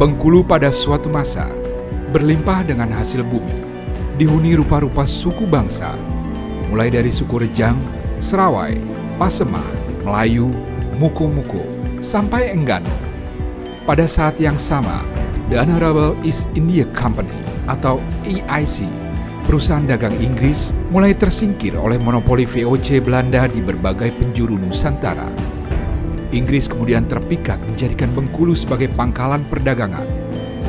Bengkulu pada suatu masa berlimpah dengan hasil bumi, dihuni rupa-rupa suku bangsa, mulai dari suku Rejang, Serawai, Pasemah, Melayu, Muko-Muko, sampai Enggano. Pada saat yang sama, The Honorable East India Company atau EIC, perusahaan dagang Inggris, mulai tersingkir oleh monopoli VOC Belanda di berbagai penjuru Nusantara. Inggris kemudian terpikat menjadikan Bengkulu sebagai pangkalan perdagangan,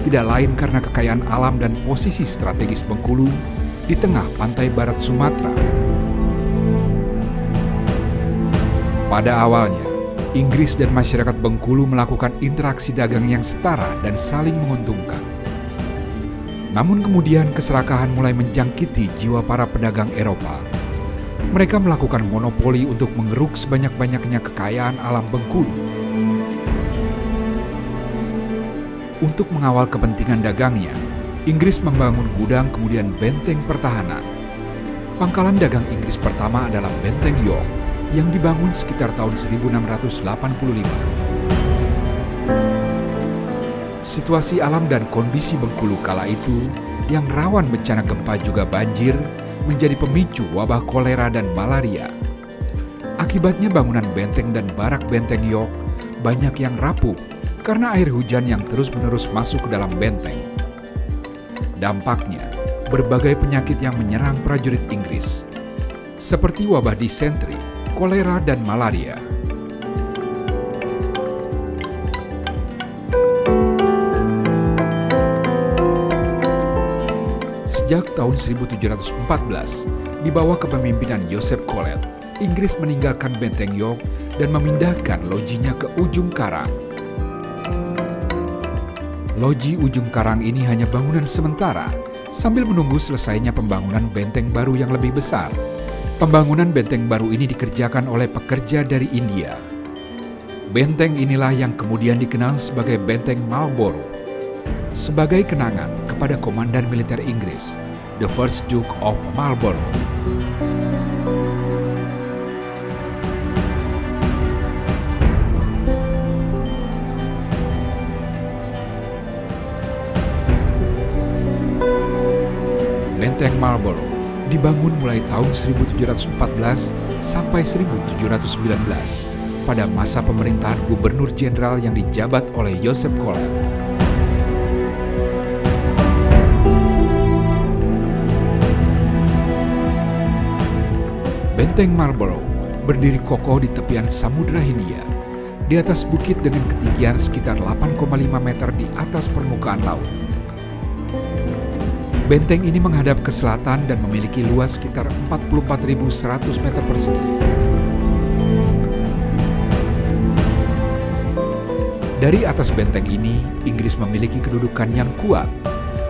tidak lain karena kekayaan alam dan posisi strategis Bengkulu di tengah pantai barat Sumatera. Pada awalnya, Inggris dan masyarakat Bengkulu melakukan interaksi dagang yang setara dan saling menguntungkan. Namun kemudian keserakahan mulai menjangkiti jiwa para pedagang Eropa. Mereka melakukan monopoli untuk mengeruk sebanyak-banyaknya kekayaan alam Bengkulu. Untuk mengawal kepentingan dagangnya, Inggris membangun gudang kemudian benteng pertahanan. Pangkalan dagang Inggris pertama adalah Benteng York yang dibangun sekitar tahun 1685. Situasi alam dan kondisi Bengkulu kala itu yang rawan bencana gempa juga banjir menjadi pemicu wabah kolera dan malaria. Akibatnya bangunan benteng dan barak Benteng York banyak yang rapuh karena air hujan yang terus-menerus masuk ke dalam benteng. Dampaknya, berbagai penyakit yang menyerang prajurit Inggris, seperti wabah disentri, kolera, dan malaria. Sejak tahun 1714, di bawah kepemimpinan Joseph Collet, Inggris meninggalkan Benteng York dan memindahkan lojinya ke Ujung Karang. Loji Ujung Karang ini hanya bangunan sementara, sambil menunggu selesainya pembangunan benteng baru yang lebih besar. Pembangunan benteng baru ini dikerjakan oleh pekerja dari India. Benteng inilah yang kemudian dikenal sebagai Benteng Marlborough, sebagai kenangan kepada komandan militer Inggris, the First Duke of Marlborough. Benteng Marlborough dibangun mulai tahun 1714 sampai 1719 pada masa pemerintahan Gubernur Jenderal yang dijabat oleh Joseph Collet. Benteng Marlborough berdiri kokoh di tepian Samudra Hindia, di atas bukit dengan ketinggian sekitar 8,5 meter di atas permukaan laut. Benteng ini menghadap ke selatan dan memiliki luas sekitar 44.100 meter persegi. Dari atas benteng ini, Inggris memiliki kedudukan yang kuat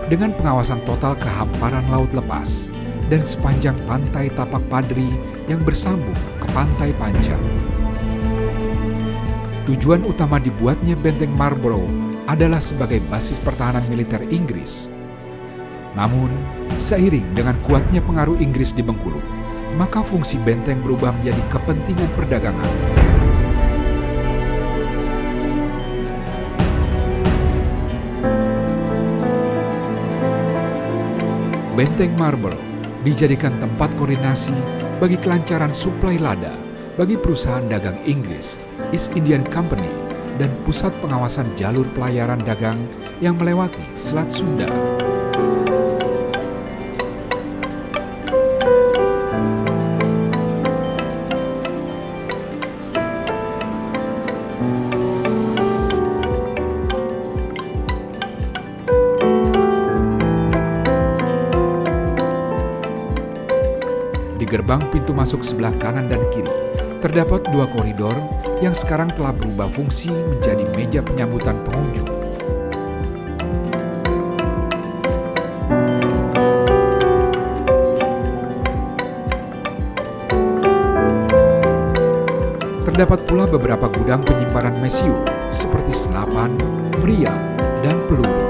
dengan pengawasan total ke hamparan laut lepas dan sepanjang pantai Tapak Padri yang bersambung ke pantai Panjang. Tujuan utama dibuatnya Benteng Marlborough adalah sebagai basis pertahanan militer Inggris. Namun, seiring dengan kuatnya pengaruh Inggris di Bengkulu, maka fungsi benteng berubah menjadi kepentingan perdagangan. Benteng Marlborough dijadikan tempat koordinasi bagi kelancaran suplai lada bagi perusahaan dagang Inggris, East Indian Company, dan pusat pengawasan jalur pelayaran dagang yang melewati Selat Sunda. Di gerbang pintu masuk sebelah kanan dan kiri, terdapat dua koridor yang sekarang telah berubah fungsi menjadi meja penyambutan pengunjung. Terdapat pula beberapa gudang penyimpanan mesiu seperti senapan, meriam, dan peluru.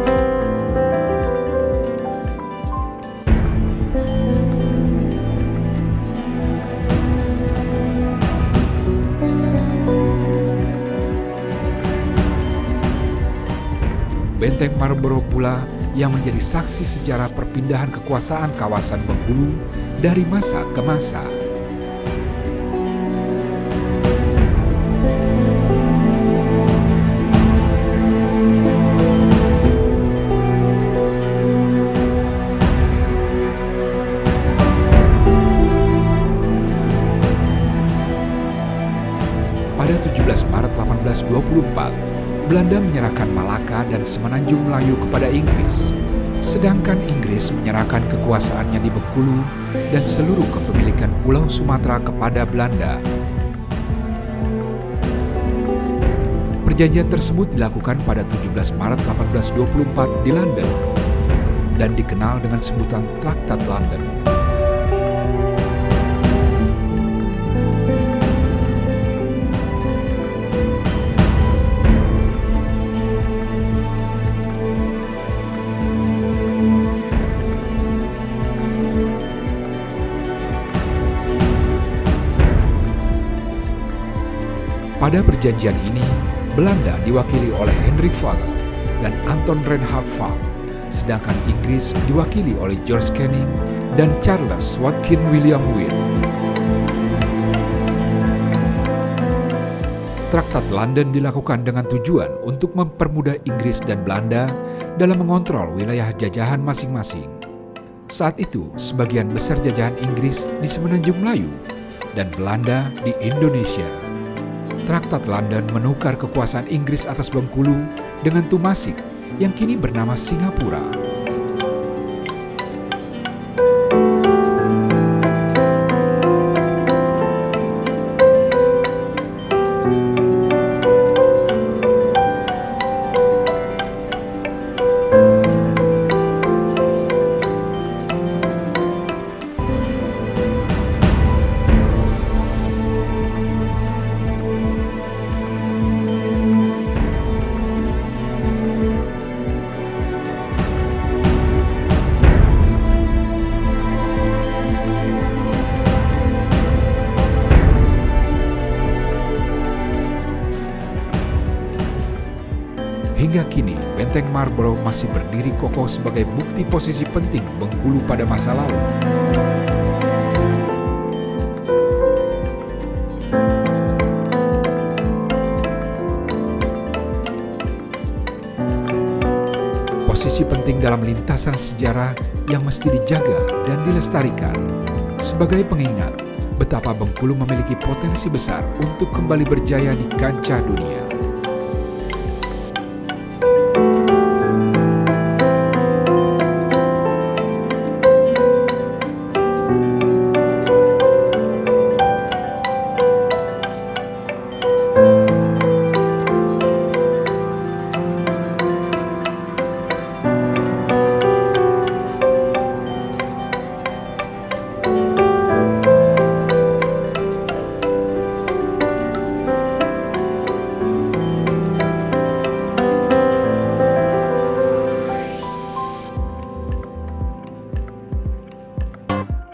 Benteng Marlborough pula yang menjadi saksi sejarah perpindahan kekuasaan kawasan Bengkulu dari masa ke masa. Pada 17 Maret 1824, Belanda menyerahkan Malaka dan Semenanjung Melayu kepada Inggris, sedangkan Inggris menyerahkan kekuasaannya di Bengkulu dan seluruh kepemilikan Pulau Sumatera kepada Belanda. Perjanjian tersebut dilakukan pada 17 Maret 1824 di London dan dikenal dengan sebutan Traktat London. Pada perjanjian ini, Belanda diwakili oleh Hendrik Vogel dan Anton Reinhard Falk, sedangkan Inggris diwakili oleh George Canning dan Charles Watkin William Wynne. Traktat London dilakukan dengan tujuan untuk mempermudah Inggris dan Belanda dalam mengontrol wilayah jajahan masing-masing. Saat itu, sebagian besar jajahan Inggris di Semenanjung Melayu dan Belanda di Indonesia. Traktat London menukar kekuasaan Inggris atas Bengkulu dengan Tumasik yang kini bernama Singapura. Hingga kini, Benteng Marlborough masih berdiri kokoh sebagai bukti posisi penting Bengkulu pada masa lalu. Posisi penting dalam lintasan sejarah yang mesti dijaga dan dilestarikan sebagai pengingat betapa Bengkulu memiliki potensi besar untuk kembali berjaya di kancah dunia.